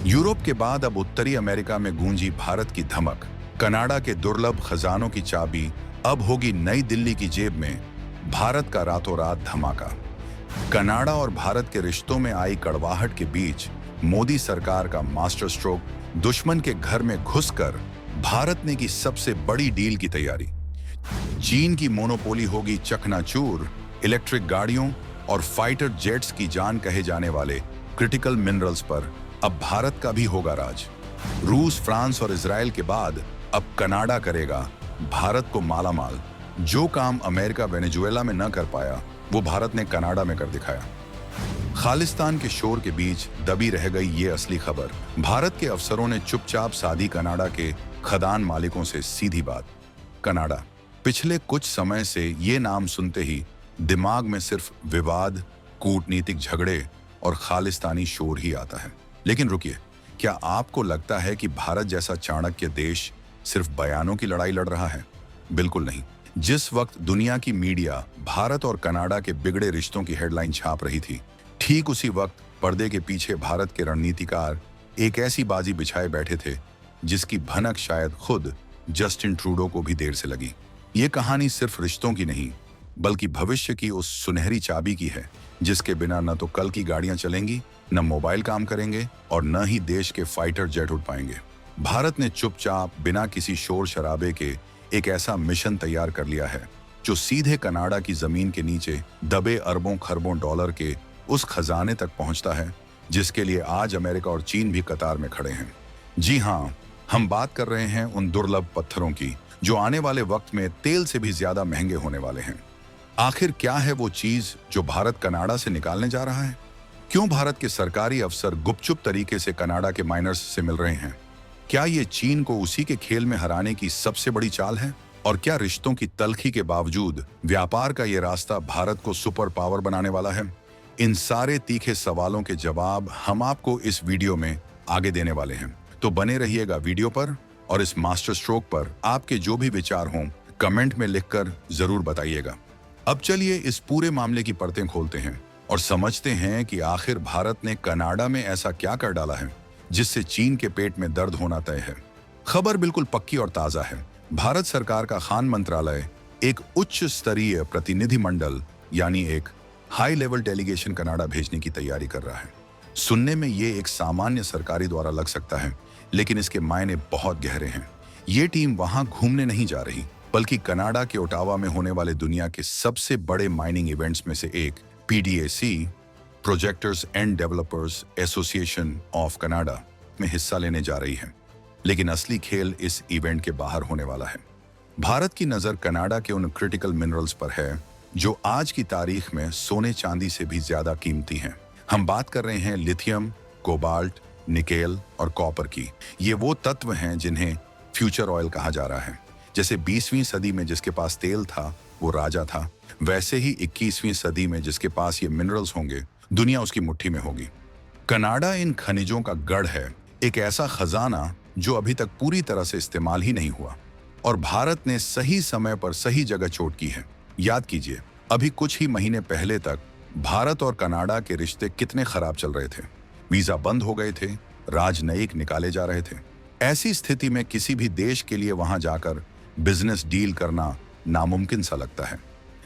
Europe के बाद अब उत्तरी अमेरिका में गूंजी भारत की धमक। कनाडा के दुर्लभ खजानों की चाबी अब होगी नई दिल्ली की जेब में। भारत का रातों रात धमाका। कनाडा और भारत के रिश्तों में आई कड़वाहट के बीच मोदी सरकार का मास्टर स्ट्रोक। दुश्मन के घर में घुसकर भारत ने की सबसे बड़ी डील की तैयारी। चीन की मोनोपोली होगी चकनाचूर। इलेक्ट्रिक गाड़ियों और फाइटर जेट्स की जान कहे जाने वाले क्रिटिकल मिनरल्स पर अब भारत का भी होगा राज। रूस, फ्रांस और इजराइल के बाद अब कनाडा करेगा भारत को मालामाल। जो काम अमेरिका वेनेजुएला में न कर पाया वो भारत ने कनाडा में कर दिखाया। खालिस्तान के शोर के बीच दबी रह गई ये असली खबर। भारत के अफसरों ने चुपचाप साधी कनाडा के खदान मालिकों से सीधी बात। कनाडा। पिछले कुछ समय से ये नाम सुनते ही दिमाग में सिर्फ विवाद, कूटनीतिक झगड़े और खालिस्तानी शोर ही आता है। लेकिन रुकिए, क्या आपको लगता है कि भारत जैसा चाणक्य देश सिर्फ बयानों की लड़ाई लड़ रहा है? बिल्कुल नहीं। जिस वक्त दुनिया की मीडिया भारत और कनाडा के बिगड़े रिश्तों की हेडलाइन छाप रही थी, ठीक उसी वक्त पर्दे के पीछे भारत के रणनीतिकार एक ऐसी बाजी बिछाए बैठे थे जिसकी भनक शायद खुद जस्टिन ट्रूडो को भी देर से लगी। ये कहानी सिर्फ रिश्तों की नहीं, बल्कि भविष्य की उस सुनहरी चाबी की है जिसके बिना न तो कल की गाड़ियां चलेंगी, न मोबाइल काम करेंगे और न ही देश के फाइटर जेट उड़ पाएंगे। भारत ने चुपचाप बिना किसी शोर शराबे के एक ऐसा मिशन तैयार कर लिया है जो सीधे कनाडा की जमीन के नीचे दबे अरबों खरबों डॉलर के उस खजाने तक पहुंचता है जिसके लिए आज अमेरिका और चीन भी कतार में खड़े हैं। जी हाँ, हम बात कर रहे हैं उन दुर्लभ पत्थरों की जो आने वाले वक्त में तेल से भी ज्यादा महंगे होने वाले हैं। आखिर क्या है वो चीज जो भारत कनाडा से निकालने जा रहा है? क्यों भारत के सरकारी अफसर गुपचुप तरीके से कनाडा के माइनर्स से मिल रहे हैं? क्या ये चीन को उसी के खेल में हराने की सबसे बड़ी चाल है? और क्या रिश्तों की तल्खी के बावजूद व्यापार का ये रास्ता भारत को सुपर पावर बनाने वाला है? इन सारे तीखे सवालों के जवाब हम आपको इस वीडियो में आगे देने वाले हैं, तो बने रहिएगा वीडियो पर। और इस मास्टर स्ट्रोक पर आपके जो भी विचार हों कमेंट में लिखकर जरूर बताइएगा। अब चलिए इस पूरे मामले की परतें खोलते हैं और समझते हैं कि आखिर भारत ने कनाडा में ऐसा क्या कर डाला है जिससे चीन के पेट में दर्द होना तय है। खबर बिल्कुल पक्की और ताजा है। भारत सरकार का खान मंत्रालय एक उच्च स्तरीय प्रतिनिधिमंडल यानी एक हाई लेवल डेलीगेशन कनाडा भेजने की तैयारी कर रहा है। सुनने में ये एक सामान्य सरकारी द्वारा लग सकता है, लेकिन इसके मायने बहुत गहरे हैं। ये टीम वहां घूमने नहीं जा रही, बल्कि कनाडा के ओटावा में होने वाले दुनिया के सबसे बड़े माइनिंग इवेंट्स में से एक PDAC projectors and developers association of Canada में हिस्सा लेने जा रही है। लेकिन असली खेल इस इवेंट के बाहर होने वाला है। भारत की नजर कनाडा के उन क्रिटिकल मिनरल्स पर है जो आज की तारीख में सोने चांदी से भी ज्यादा कीमती हैं। हम बात कर रहे हैं लिथियम, कोबाल्ट, निकेल और कॉपर की। ये वो तत्व हैं जिन्हें फ्यूचर ऑयल कहा जा रहा है। जैसे 20वीं सदी में जिसके पास तेल था वो राजा था, वैसे ही 21वीं सदी में जिसके पास ये मिनरल्स होंगे दुनिया उसकी मुट्ठी में होगी। कनाडा इन खनिजों का गढ़ है, एक ऐसा खजाना जो अभी तक पूरी तरह से इस्तेमाल ही नहीं हुआ, और भारत ने सही समय पर सही जगह चोट की है। याद कीजिए, अभी कुछ ही महीने पहले तक भारत और कनाडा के रिश्ते कितने खराब चल रहे थे। वीजा बंद हो गए थे, राजनयिक निकाले जा रहे थे। ऐसी स्थिति में किसी भी देश के लिए वहां जाकर बिजनेस डील करना नामुमकिन सा लगता है।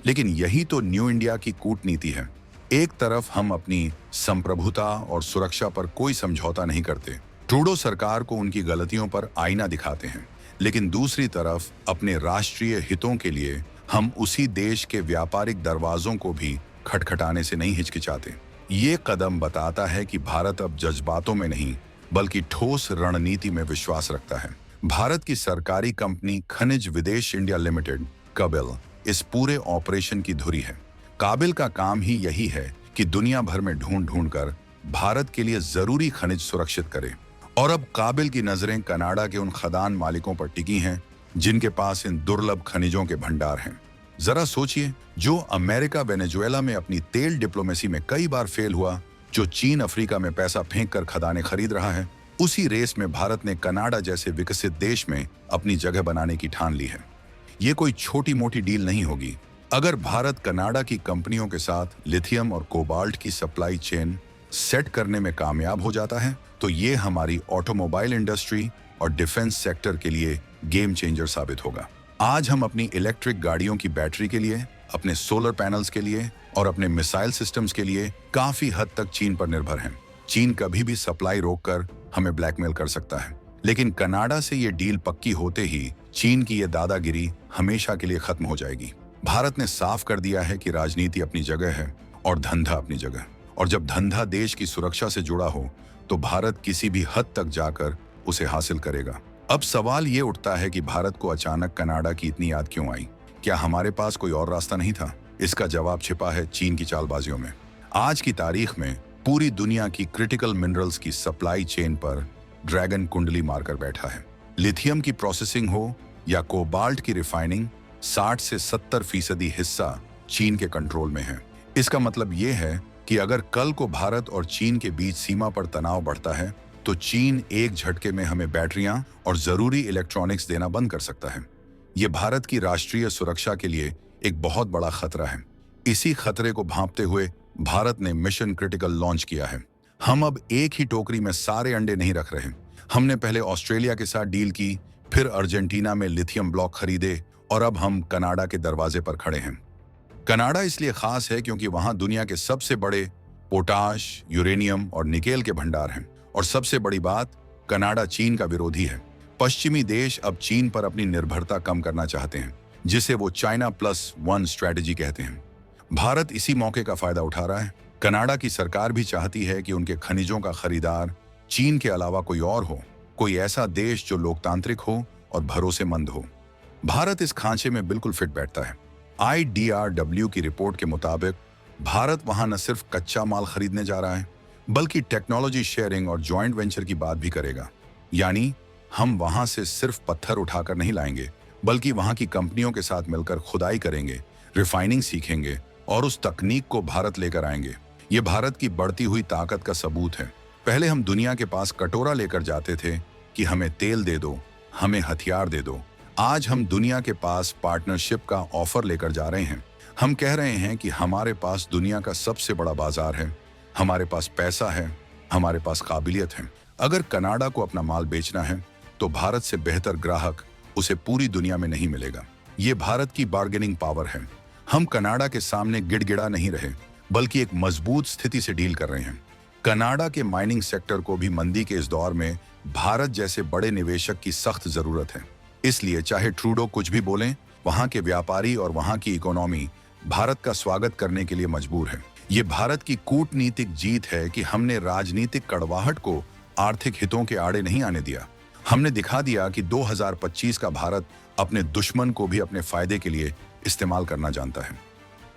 लेकिन यही तो न्यू इंडिया की कूटनीति है। एक तरफ हम अपनी संप्रभुता और सुरक्षा पर कोई समझौता नहीं करते, ट्रूडो सरकार को उनकी गलतियों पर आईना दिखाते हैं, लेकिन दूसरी तरफ अपने राष्ट्रीय हितों के लिए हम उसी देश के व्यापारिक दरवाजों को भी खटखटाने से नहीं हिचकिचाते। ये कदम बताता है कि भारत अब जज्बातों में नहीं बल्कि ठोस रणनीति में विश्वास रखता है। भारत की सरकारी कंपनी खनिज विदेश इंडिया लिमिटेड काबिल इस पूरे ऑपरेशन की धुरी है। काबिल का काम ही यही है कि दुनिया भर में ढूंढ ढूंढ कर भारत के लिए जरूरी खनिज सुरक्षित करे। और अब काबिल की नजरें कनाडा के उन खदान मालिकों पर टिकी हैं जिनके पास इन दुर्लभ खनिजों के भंडार हैं। जरा सोचिए, जो अमेरिका वेनेजुएला में अपनी तेल डिप्लोमेसी में कई बार फेल हुआ, जो चीन अफ्रीका में पैसा फेंक कर खदानें खरीद रहा है, उसी रेस में भारत ने कनाडा जैसे विकसित देश में अपनी जगह बनाने की ठान ली है। ये कोई छोटी मोटी डील नहीं होगी। अगर भारत कनाडा की कंपनियों के साथ लिथियम और कोबाल्ट की सप्लाई चेन सेट करने में कामयाब हो जाता है तो ये हमारी ऑटोमोबाइल इंडस्ट्री और डिफेंस सेक्टर के लिए गेम चेंजर साबित होगा। आज हम अपनी इलेक्ट्रिक गाड़ियों की बैटरी के लिए, अपने सोलर पैनल्स के लिए और अपने मिसाइल सिस्टम्स के लिए काफी हद तक चीन पर निर्भर हैं। चीन कभी भी सप्लाई रोककर हमें ब्लैकमेल कर सकता है, लेकिन कनाडा से ये डील पक्की होते ही चीन की ये दादागिरी हमेशा के लिए खत्म हो जाएगी। भारत ने साफ कर दिया है कि राजनीति अपनी जगह है और धंधा अपनी जगह, और जब धंधा देश की सुरक्षा से जुड़ा हो तो भारत किसी भी हद तक जाकर उसे हासिल करेगा। अब सवाल ये उठता है कि भारत को अचानक कनाडा की इतनी याद क्यों आई? क्या हमारे पास कोई और रास्ता नहीं था? इसका जवाब छिपा है चीन की चालबाजियों में। आज की तारीख में पूरी दुनिया की क्रिटिकल मिनरल्स की सप्लाई चेन पर ड्रैगन कुंडली मारकर बैठा है। लिथियम की प्रोसेसिंग हो या कोबाल्ट की रिफाइनिंग, 60 से 70% हिस्सा चीन के कंट्रोल में है। इसका मतलब ये है कि अगर कल को भारत और चीन के बीच सीमा पर तनाव बढ़ता है तो चीन एक झटके में हमें बैटरियां और जरूरी इलेक्ट्रॉनिक्स देना बंद कर सकता है। ये भारत की राष्ट्रीय सुरक्षा के लिए एक बहुत बड़ा खतरा है। इसी खतरे को भांपते हुए भारत ने मिशन क्रिटिकल लॉन्च किया है। हम अब एक ही टोकरी में सारे अंडे नहीं रख रहे। हमने पहले ऑस्ट्रेलिया के साथ डील की, फिर अर्जेंटीना में लिथियम ब्लॉक खरीदे और अब हम कनाडा के दरवाजे पर खड़े हैं। कनाडा इसलिए खास है क्योंकि वहां दुनिया के सबसे बड़े पोटाश, यूरेनियम और निकेल के भंडार हैं। और सबसे बड़ी बात, कनाडा चीन का विरोधी है। पश्चिमी देश अब चीन पर अपनी निर्भरता कम करना चाहते हैं, जिसे वो चाइना +1 स्ट्रैटेजी कहते हैं। भारत इसी मौके का फायदा उठा रहा है। कनाडा की सरकार भी चाहती है कि उनके खनिजों का खरीदार चीन के अलावा कोई और हो, कोई ऐसा देश जो लोकतांत्रिक हो और भरोसेमंद हो। भारत इस खांचे में बिल्कुल फिट बैठता है। IDRW की रिपोर्ट के मुताबिक भारत वहां न सिर्फ कच्चा माल खरीदने जा रहा है, बल्कि टेक्नोलॉजी शेयरिंग और जॉइंट वेंचर की बात भी करेगा। यानी हम वहां से सिर्फ पत्थर उठाकर नहीं लाएंगे, बल्कि वहां की कंपनियों के साथ मिलकर खुदाई करेंगे, रिफाइनिंग सीखेंगे और उस तकनीक को भारत लेकर आएंगे। ये भारत की बढ़ती हुई ताकत का सबूत है। पहले हम दुनिया के पास कटोरा लेकर जाते थे कि हमें तेल दे दो, हमें हथियार दे दो। आज हम दुनिया के पास पार्टनरशिप का ऑफर लेकर जा रहे हैं। हम कह रहे हैं कि हमारे पास दुनिया का सबसे बड़ा बाजार है, हमारे पास पैसा है, हमारे पास काबिलियत है। अगर कनाडा को अपना माल बेचना है तो भारत से बेहतर ग्राहक उसे पूरी दुनिया में नहीं मिलेगा। ये भारत की बार्गेनिंग पावर है। हम कनाडा के सामने गिड़गिड़ा नहीं रहे, बल्कि एक मजबूत स्थिति से डील कर रहे हैं। कनाडा के माइनिंग सेक्टर को भी मंदी के इस दौर में भारत जैसे बड़े निवेशक की सख्त जरूरत है। इसलिए चाहे ट्रूडो कुछ भी बोलें, वहां के व्यापारी और वहां की इकोनॉमी भारत का स्वागत करने के लिए मजबूर है। ये भारत की कूटनीतिक जीत है कि हमने राजनीतिक कड़वाहट को आर्थिक हितों के आड़े नहीं आने दिया। हमने दिखा दिया कि 2025 का भारत अपने दुश्मन को भी अपने फायदे के लिए इस्तेमाल करना जानता है।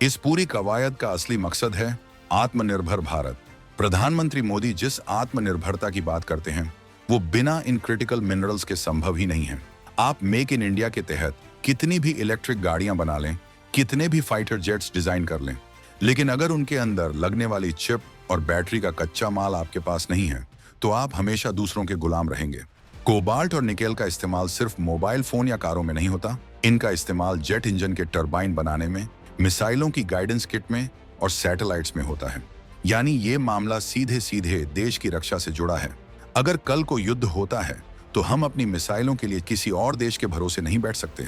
इस पूरी कवायद का असली मकसद है आत्मनिर्भर भारत। प्रधानमंत्री मोदी जिस आत्मनिर्भरता की बात करते हैं, वो बिना इन क्रिटिकल मिनरल्स के संभव ही नहीं है। आप मेक इन इंडिया के तहत कितनी भी इलेक्ट्रिक गाड़ियां बना लें, कितने भी फाइटर जेट्स डिजाइन कर लें, लेकिन अगर उनके अंदर लगने वाली चिप और बैटरी का कच्चा माल आपके पास नहीं है, तो आप हमेशा दूसरों के गुलाम रहेंगे। कोबाल्ट और निकेल का इस्तेमाल सिर्फ मोबाइल फोन या कारों में नहीं होता। इनका इस्तेमाल जेट इंजन के टरबाइन बनाने में, मिसाइलों की गाइडेंस किट में और सैटेलाइट्स में होता है। यानी ये मामला सीधे सीधे देश की रक्षा से जुड़ा है। अगर कल को युद्ध होता है तो हम अपनी मिसाइलों के लिए किसी और देश के भरोसे नहीं बैठ सकते।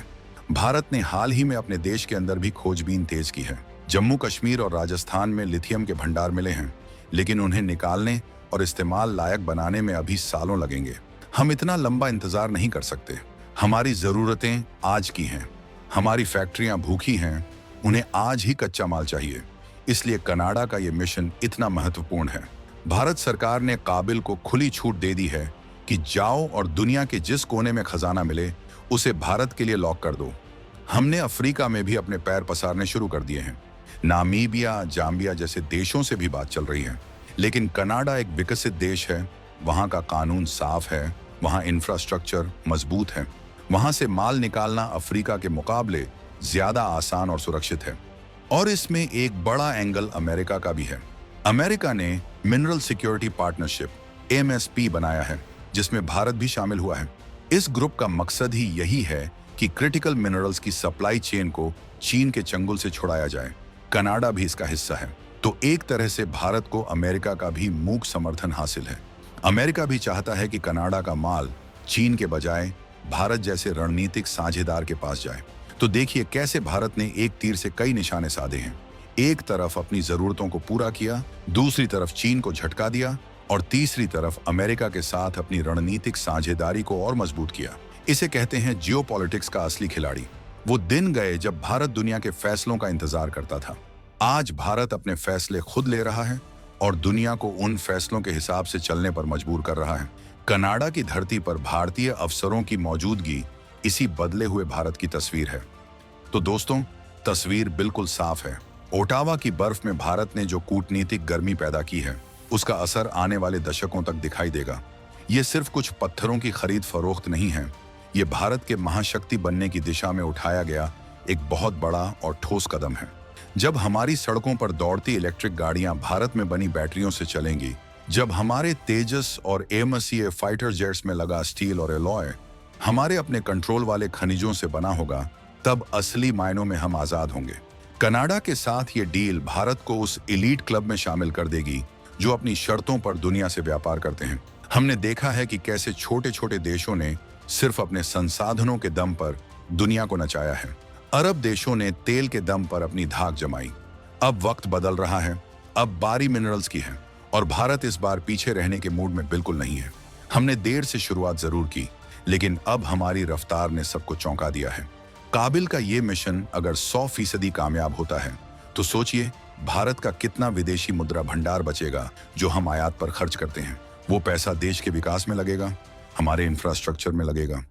भारत ने हाल ही में अपने देश के अंदर भी खोजबीन तेज की है। जम्मू कश्मीर और राजस्थान में लिथियम के भंडार मिले हैं, लेकिन उन्हें निकालने और इस्तेमाल लायक बनाने में अभी सालों लगेंगे। हम इतना लंबा इंतजार नहीं कर सकते। हमारी जरूरतें आज की हैं, हमारी फैक्ट्रियां भूखी हैं, उन्हें आज ही कच्चा माल चाहिए। इसलिए कनाडा का ये मिशन इतना महत्वपूर्ण है। भारत सरकार ने काबिल को खुली छूट दे दी है कि जाओ और दुनिया के जिस कोने में खजाना मिले उसे भारत के लिए लॉक कर दो। हमने अफ्रीका में भी अपने पैर पसारने शुरू कर दिए हैं। नामीबिया, जाम्बिया जैसे देशों से भी बात चल रही है। लेकिन कनाडा एक विकसित देश है, वहाँ का कानून साफ है, वहाँ इंफ्रास्ट्रक्चर मजबूत है, वहाँ से माल निकालना अफ्रीका के मुकाबले ज्यादा आसान और सुरक्षित है। और इसमें एक बड़ा एंगल अमेरिका का भी है। अमेरिका ने मिनरल सिक्योरिटी पार्टनरशिप MSP बनाया है, जिसमें भारत भी शामिल हुआ है। इस ग्रुप का मकसद ही यही है कि क्रिटिकल मिनरल्स की सप्लाई चेन को चीन के चंगुल से छुड़ाया जाए। कनाडा भी इसका हिस्सा है। तो एक तरह से भारत को अमेरिका का भी मूक समर्थन हासिल है। अमेरिका भी चाहता है कि कनाडा का माल चीन के बजाय भारत जैसे रणनीतिक साझेदार के पास जाए। तो देखिए कैसे भारत ने एक तीर से कई निशाने साधे हैं। एक तरफ अपनी जरूरतों को पूरा किया, दूसरी तरफ चीन को झटका दिया और तीसरी तरफ अमेरिका के साथ अपनी रणनीतिक साझेदारी को और मजबूत किया। इसे कहते हैं जियोपॉलिटिक्स का असली खिलाड़ी। वो दिन गए जब भारत दुनिया के फैसलों का इंतजार करता था। आज भारत अपने फैसले खुद ले रहा है और दुनिया को उन फैसलों के हिसाब से चलने पर मजबूर कर रहा है। कनाडा की धरती पर भारतीय अफसरों की मौजूदगी इसी बदले हुए भारत की तस्वीर है। तो दोस्तों, तस्वीर बिल्कुल साफ है। ओटावा की बर्फ में भारत ने जो कूटनीतिक गर्मी पैदा की है, उसका असर आने वाले दशकों तक दिखाई देगा। ये सिर्फ कुछ पत्थरों की खरीद फरोख्त नहीं है, ये भारत के महाशक्ति बनने की दिशा में उठाया गया एक बहुत बड़ा और ठोस कदम है। जब हमारी सड़कों पर दौड़ती इलेक्ट्रिक गाड़ियां भारत में बनी बैटरियों से चलेंगी, जब हमारे तेजस और एमसीए फाइटर जेट्स में लगा स्टील और एलॉय हमारे अपने कंट्रोल वाले खनिजों से बना होगा, तब असली मायनों में हम आजाद होंगे। कनाडा के साथ ये डील भारत को उस एलीट क्लब में शामिल कर देगी जो अपनी शर्तों पर दुनिया से व्यापार करते हैं। हमने देखा है कि कैसे छोटे छोटे देशों ने सिर्फ अपने संसाधनों के दम पर दुनिया को नचाया है। अरब देशों ने तेल के दम पर अपनी धाक जमाई। अब वक्त बदल रहा है, अब बारी मिनरल्स की है और भारत इस बार पीछे रहने के मूड में बिल्कुल नहीं है। हमने देर से शुरुआत जरूर की, लेकिन अब हमारी रफ्तार ने सबको चौंका दिया है। काबिल का ये मिशन अगर 100% कामयाब होता है, तो सोचिए भारत का कितना विदेशी मुद्रा भंडार बचेगा जो हम आयात पर खर्च करते हैं। वो पैसा देश के विकास में लगेगा, हमारे इंफ्रास्ट्रक्चर में लगेगा।